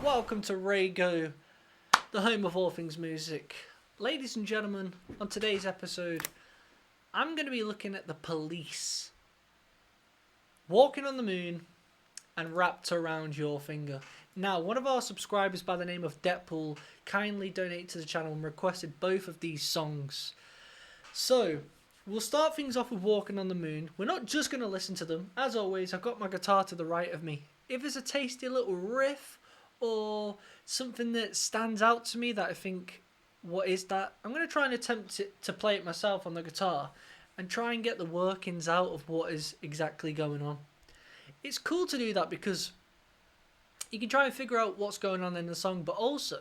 welcome to Raygo, the home of all things music. Ladies and gentlemen, on today's episode, I'm going to be looking at the Police. Walking on the Moon and Wrapped Around Your Finger. Now, one of our subscribers by the name of Deadpool kindly donated to the channel and requested both of these songs. So, we'll start things off with Walking on the Moon. We're not just going to listen to them. As always, I've got my guitar to the right of me. If there's a tasty little riff or something that stands out to me that I think, what is that? I'm going to try and attempt to play it myself on the guitar and try and get the workings out of what is exactly going on. It's cool to do that because you can try and figure out what's going on in the song, but also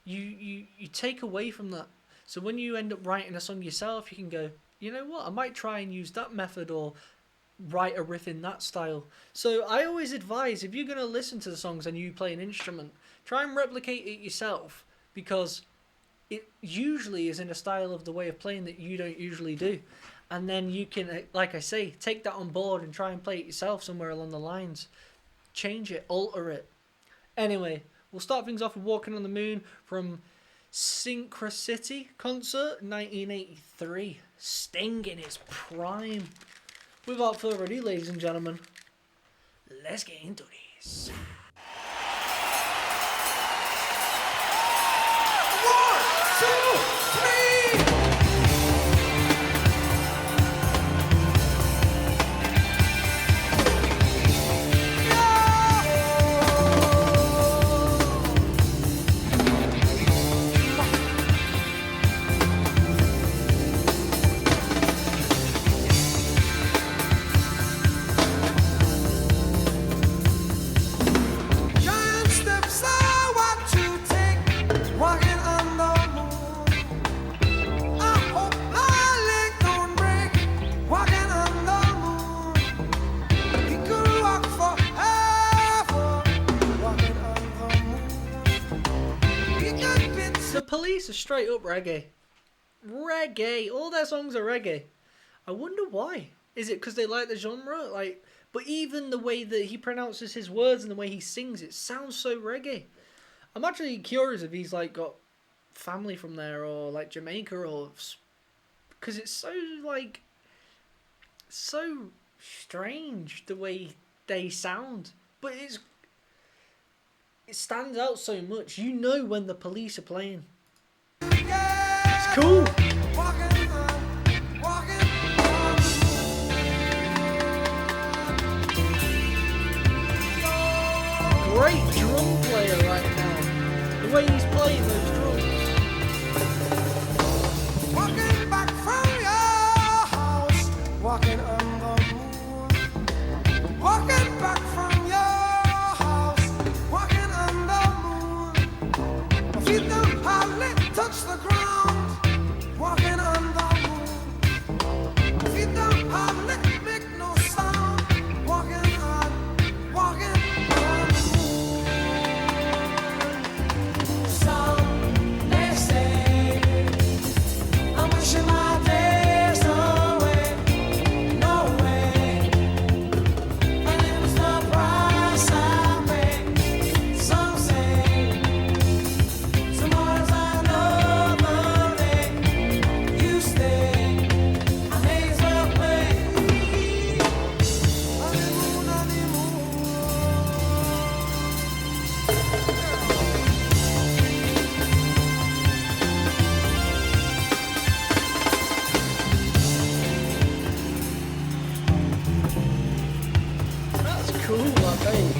you take away from that. So when you end up writing a song yourself, you can go, you know what, I might try and use that method or write a riff in that style. So I always advise, if you're going to listen to the songs and you play an instrument, try and replicate it yourself, because it usually is in a style of the way of playing that you don't usually do. And then you can, like I say, take that on board and try and play it yourself somewhere along the lines. Change it, alter it. Anyway, we'll start things off with Walking on the Moon from Synchronicity Concert 1983. Sting in its prime. Without further ado, ladies and gentlemen, let's get into this. One, two, three. Police are straight up reggae. All their songs are reggae. I wonder why. Is it because they like the genre? But even the way that he pronounces his words and the way he sings, it sounds so reggae. I'm actually curious if he's got family from there or Jamaica or, because it's so strange the way they sound. But it stands out so much. You know when the Police are playing. It's cool. Great drum player right now. The way he's playing those drums. Walking back from your house, walking on the moon. Walking back from your house, walking on the moon. My feet don't hardly touch the ground. Walking on the moon. My feet don't hardly make no sound. Walking on the moon. Some they say I'm wishing my days away. No way. And it was the price I paid. Some say tomorrow's another day. You stay, I may as well play. On the moon, on the moon. That's cool, I think.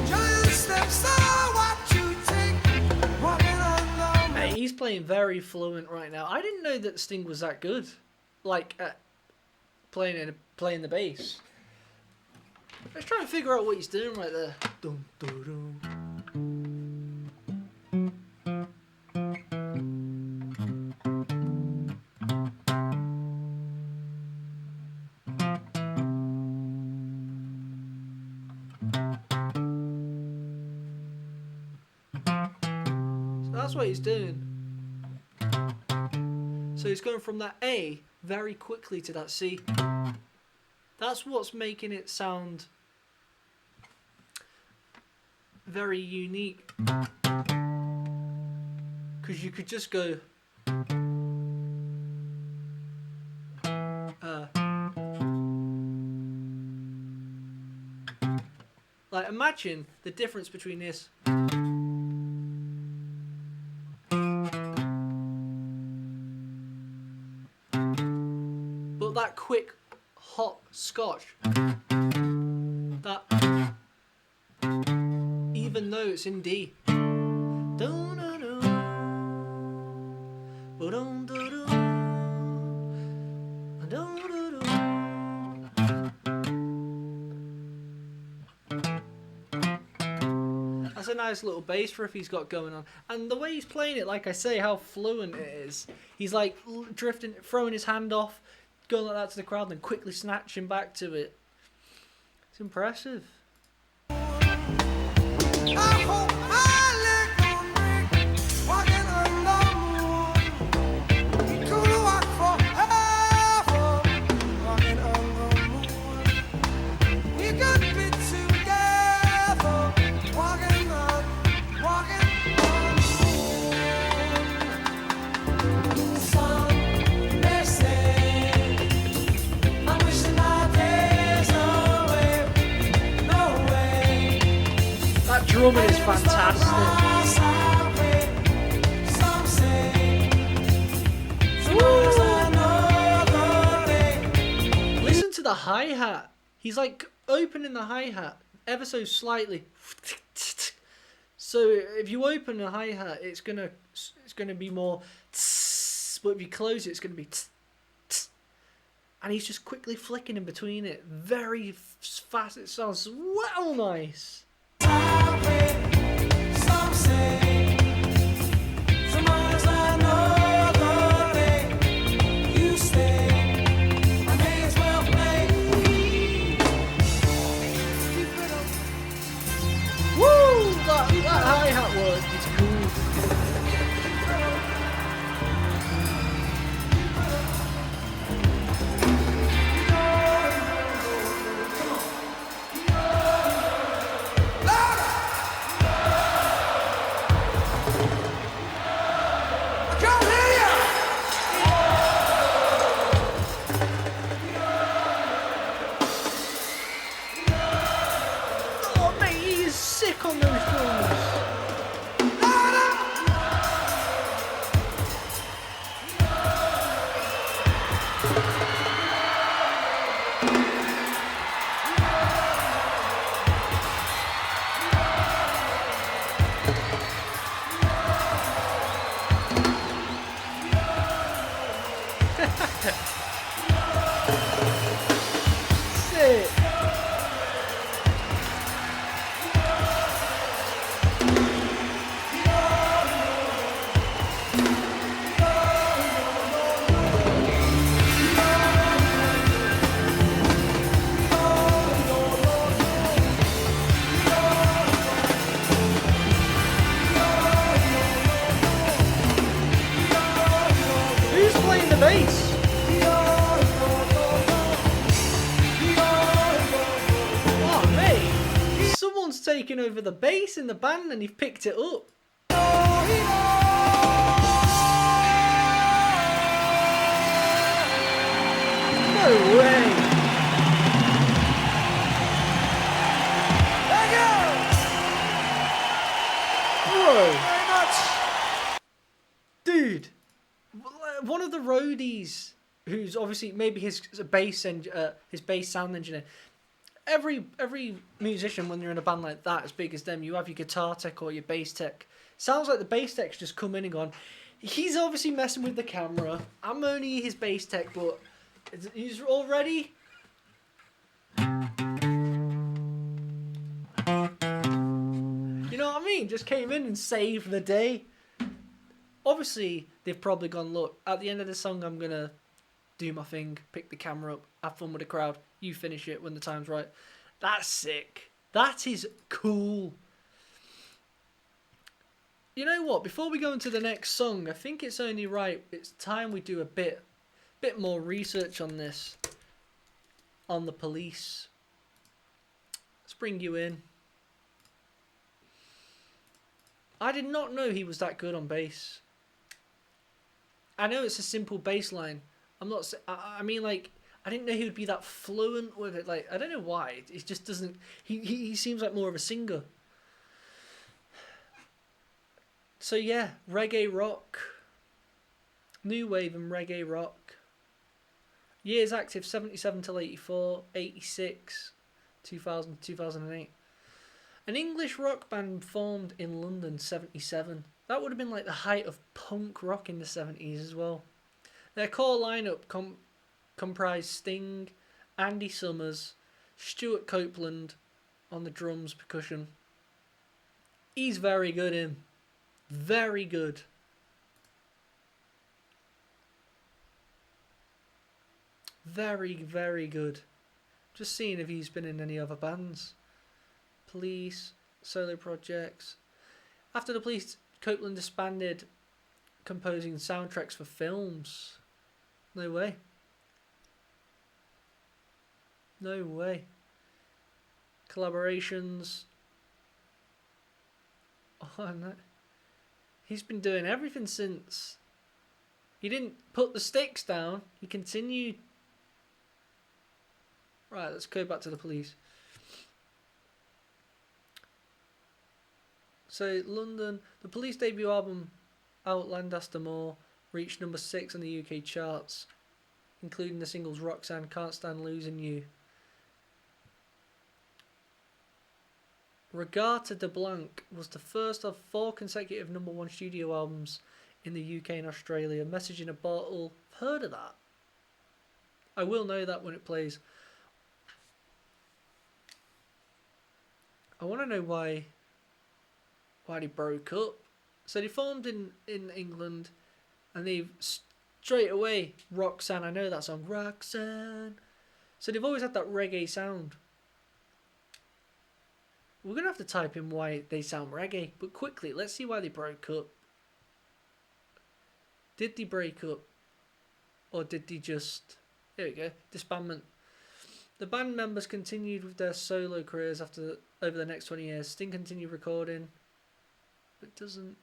Giant steps are what you take. Walking on the moon. Hey, he's playing very fluent right now. I didn't know that Sting was that good. At playing the bass. Let's try and figure out what he's doing right there. Dum, dum, dum. So that's what he's doing. So he's going from that A very quickly to that C. That's what's making it sound very unique. Because you could just go... like, imagine the difference between this. But that quick, hot scotch. That... even though it's in D. That's a nice little bass riff he's got going on. And the way he's playing it, like I say, how fluent it is. He's like drifting, throwing his hand off, going like that to the crowd, then quickly snatching back to it. It's impressive. Drumming is fantastic. Listen to the hi-hat. He's like opening the hi-hat ever so slightly. So if you open the hi-hat, it's gonna be more, but if you close it, it's gonna be. And he's just quickly flicking in between it, very fast. It sounds well nice. Some say, tomorrow's another day. You stay, I may as well play. Woo! That hi-hat work is cool. On those drums. Sick. Bass. Oh mate, someone's taken over the bass in the band and you've picked it up. No way. Bro. Dude. One of the roadies, who's obviously maybe his bass sound engineer. Every musician, when you're in a band like that, as big as them, you have your guitar tech or your bass tech. Sounds like the bass tech's just come in and gone. He's obviously messing with the camera. I'm only his bass tech, but he's already. You know what I mean? Just came in and saved the day. Obviously, they've probably gone, look, at the end of the song, I'm going to do my thing, pick the camera up, have fun with the crowd. You finish it when the time's right. That's sick. That is cool. You know what? Before we go into the next song, I think it's only right. It's time we do a bit more research on this. on the Police. Let's bring you in. I did not know he was that good on bass. I know it's a simple bass line. I'm not. I mean, like, I didn't know he would be that fluent with it. Like, I don't know why. It just doesn't. He seems like more of a singer. So yeah, reggae rock. New wave and reggae rock. Years active 77 till 84, 86, 2000, 2008. An English rock band formed in London 77. That would have been like the height of punk rock in the 70s as well. Their core lineup comprised Sting, Andy Summers, Stuart Copeland on the drums, percussion. He's very good, him. Very good. Very, very good. Just seeing if he's been in any other bands. Police, solo projects. After the Police, Copeland disbanded, composing soundtracks for films. No way. No way. Collaborations. Oh, no. He's been doing everything since. He didn't put the sticks down. He continued. Right, let's go back to the Police. So, London, the Police debut album, Outland After More, reached number 6 on the UK charts, including the singles Roxanne, Can't Stand Losing You. Regatta de Blanc was the first of 4 consecutive number 1 studio albums in the UK and Australia. Message in a Bottle, I've heard of that. I will know that when it plays. I want to know why they broke up. So they formed in England, and they've straight away, Roxanne, I know that song, Roxanne. So they've always had that reggae sound. We're going to have to type in why they sound reggae, but quickly, let's see why they broke up. Did they break up? Or did they just, there we go, disbandment. The band members continued with their solo careers over the next 20 years. Sting continued recording, but doesn't.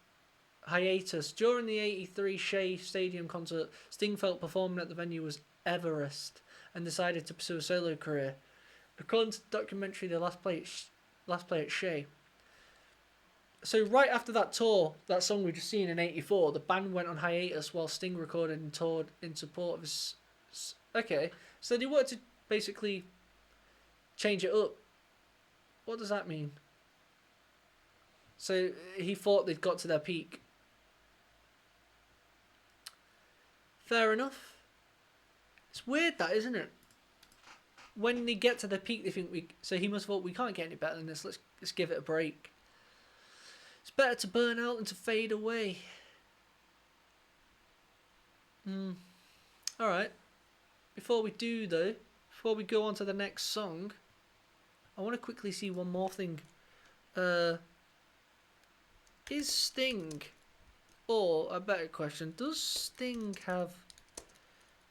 Hiatus. During the 83 Shea Stadium concert, Sting felt performing at the venue was Everest and decided to pursue a solo career. According to the documentary The Last Play at Shea. So right after that tour, that song we just seen in 84, the band went on hiatus while Sting recorded and toured in support of his. Okay, so they wanted to basically change it up. What does that mean? So he thought they'd got to their peak. Fair enough. It's weird that, isn't it? When they get to the peak, they think so he must have thought, we can't get any better than this. Let's give it a break. It's better to burn out than to fade away. Alright. Before we go on to the next song, I want to quickly see one more thing. Is Sting, or a better question, does Sting have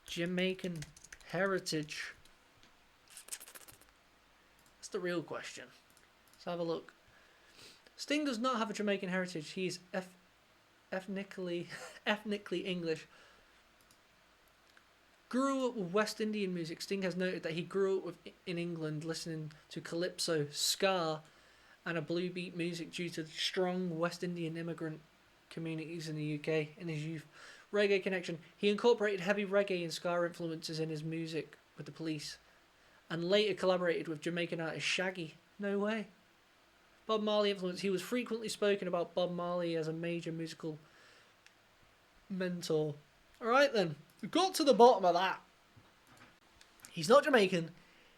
Jamaican heritage? That's the real question. Let's have a look. Sting does not have a Jamaican heritage. He is ethnically English. Grew up with West Indian music. Sting has noted that he grew up in England listening to calypso, ska, and a blue beat music due to the strong West Indian immigrant communities in the UK in his youth. Reggae connection. He incorporated heavy reggae and ska influences in his music with the Police, and later collaborated with Jamaican artist Shaggy. No way. Bob Marley influence. He was frequently spoken about Bob Marley as a major musical mentor. Alright then, we got to the bottom of that. He's not Jamaican.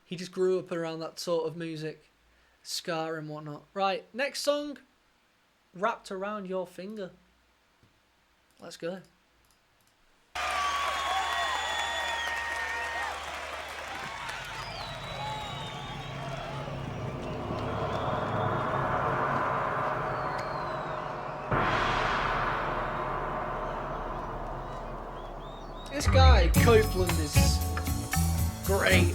He just grew up around that sort of music. Ska and whatnot. Right, next song. Wrapped Around Your Finger. Let's go. This guy, Copeland, is great.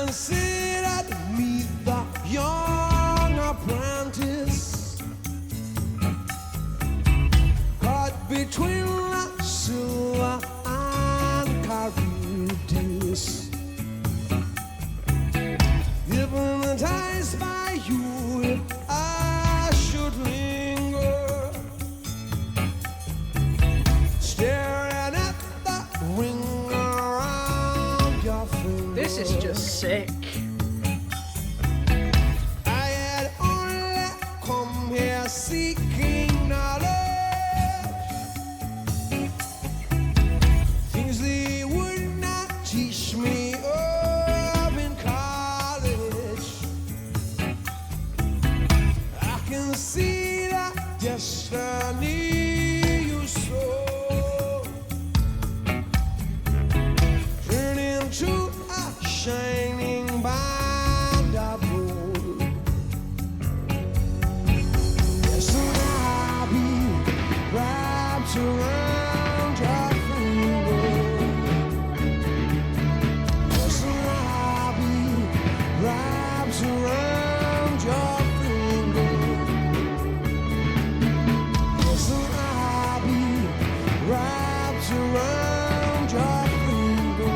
considered me the young apprentice, caught between the silver and Charybdis. Hypnotized by you, if I should linger, staring at the ring around your finger. This is just sick. I had only come here seeking knowledge, things they would not teach me of in college. I can see that destiny you sow, turn into a shining band of gold. Yes, soon I'll be wrapped around your finger. Yes, soon I'll be wrapped around your finger. Yes, soon I'll be wrapped around your finger.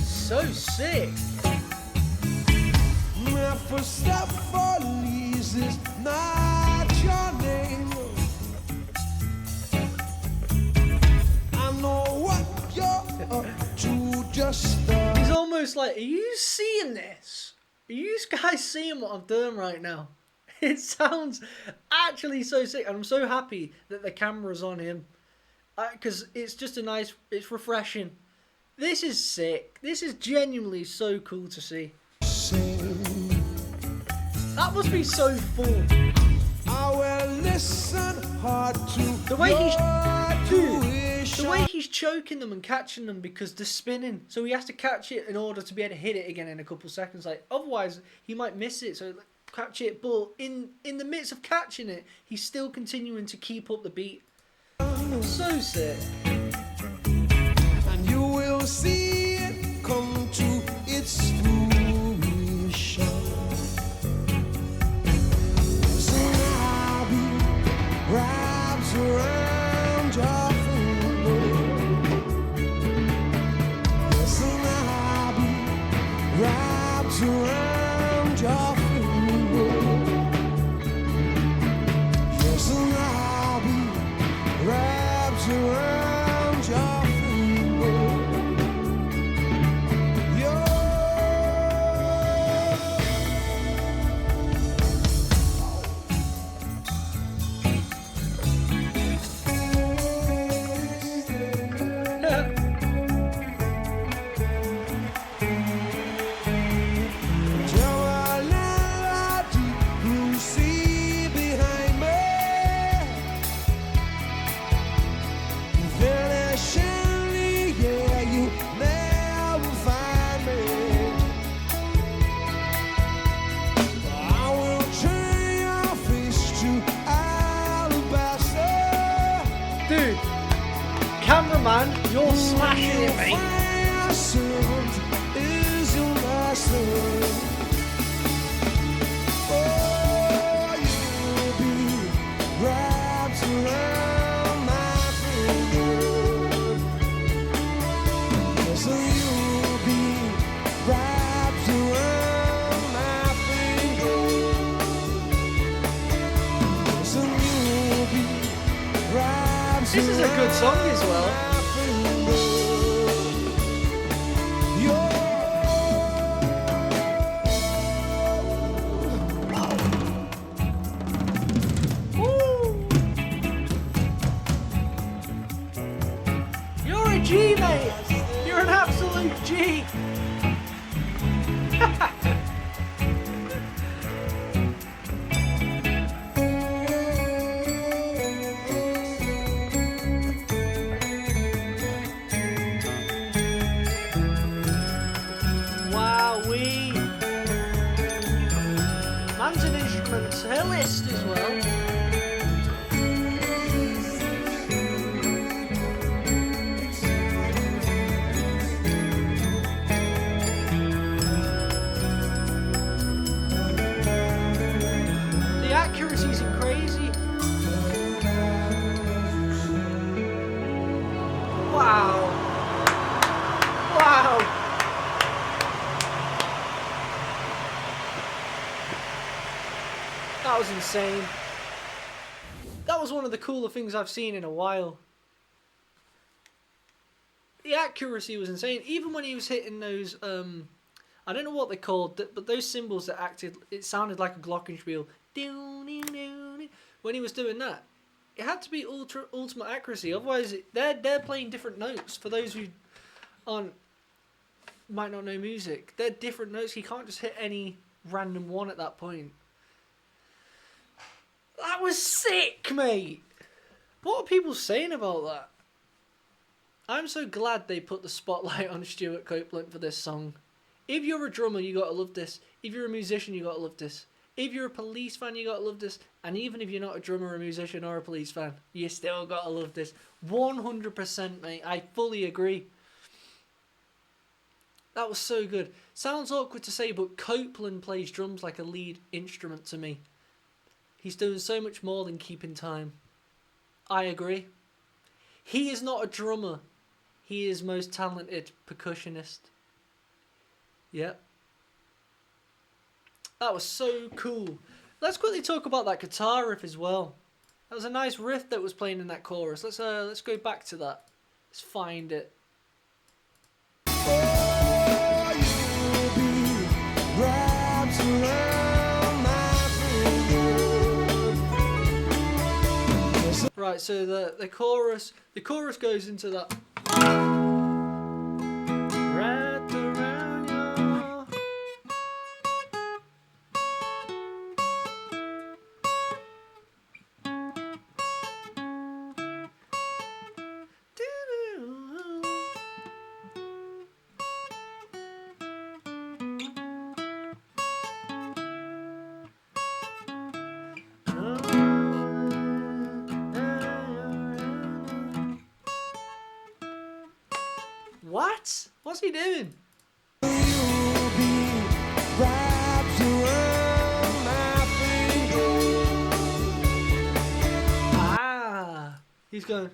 So sick. Mephistopheles is not your name. I know what you're up to, just He's almost like, are you seeing this? Are you guys seeing what I'm doing right now? It sounds actually so sick, and I'm so happy that the camera's on him, because it's just it's refreshing. This is sick. This is genuinely so cool to see. That must be so fun. I will listen hard to The way your the way he's choking them and catching them because they're spinning, so he has to catch it in order to be able to hit it again in a couple seconds. Like otherwise, he might miss it. So catch it, but in the midst of catching it, he's still continuing to keep up the beat. So sick. and you will see it come to its fruition. Soon I'll be wrapped around your finger. Yes, soon I'll be wrapped around your finger. Yes, soon I'll be wrapped around your finger. You see behind me, vanishingly, yeah, you never find me. I will turn your face to alabaster. Dude, cameraman, you're smashing it, mate. My servant is your master. Oh, you'll be wrapped around my finger. So you'll be wrapped around my finger. So you'll be wrapped This is a good song as well. around my finger. You're Woo! You're a G, mate. You're an absolute G. Man's an instrumentalist as well. The accuracy's crazy. Wow. Wow. That was insane. That was one of the cooler things I've seen in a while. The accuracy was insane. Even when he was hitting those, I don't know what they're called, but those cymbals that acted, it sounded like a glockenspiel. When he was doing that, it had to be ultimate accuracy. Otherwise, they're playing different notes. For those who might not know music, they're different notes. He can't just hit any random one at that point. That was sick, mate. What are people saying about that? I'm so glad they put the spotlight on Stuart Copeland for this song. If you're a drummer, you gotta love this. If you're a musician, you gotta love this. If you're a police fan, you gotta love this. And even if you're not a drummer, a musician, or a police fan, you still gotta love this. 100%, mate. I fully agree. That was so good. Sounds awkward to say, but Copeland plays drums like a lead instrument to me. He's doing so much more than keeping time. I agree. He is not a drummer. He is most talented percussionist. Yep. That was so cool. Let's quickly talk about that guitar riff as well. That was a nice riff that was playing in that chorus. Let's go back to that. Let's find it. Oh, you'll be wrapped around my finger. Right, so the chorus goes into that. Wrapped around your... What? What's he doing? You'll be wrapped around my finger. Ah, he's going.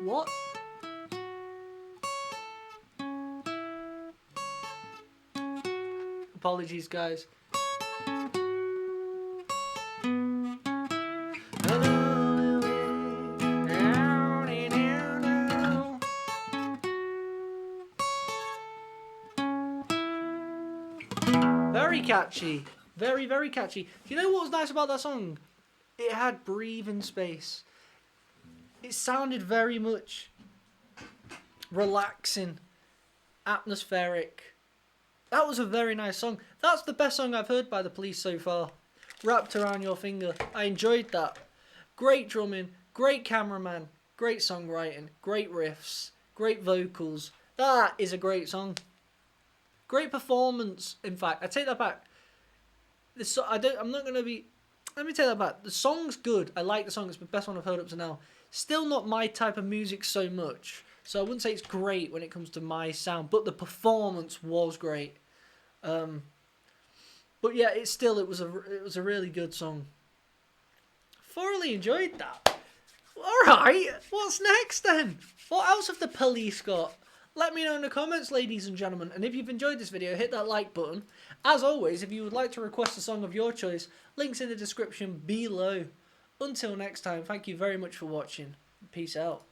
What? Apologies, guys. Very catchy. Very, very catchy. Do you know what was nice about that song? It had breathing space. It sounded very much relaxing, atmospheric. That was a very nice song. That's the best song I've heard by The Police so far. Wrapped Around Your Finger. I enjoyed that. Great drumming, great cameraman, great songwriting, great riffs, great vocals. That is a great song. Great performance. In fact, I take that back. I'm not gonna be. Let me take that back. The song's good. I like the song. It's the best one I've heard up to now. Still not my type of music so much. So I wouldn't say it's great when it comes to my sound, but the performance was great. But yeah, it was a really good song. Thoroughly enjoyed that. All right, what's next then? What else have The Police got? Let me know in the comments, ladies and gentlemen. And if you've enjoyed this video, hit that like button. As always, if you would like to request a song of your choice, links in the description below. Until next time, thank you very much for watching. Peace out.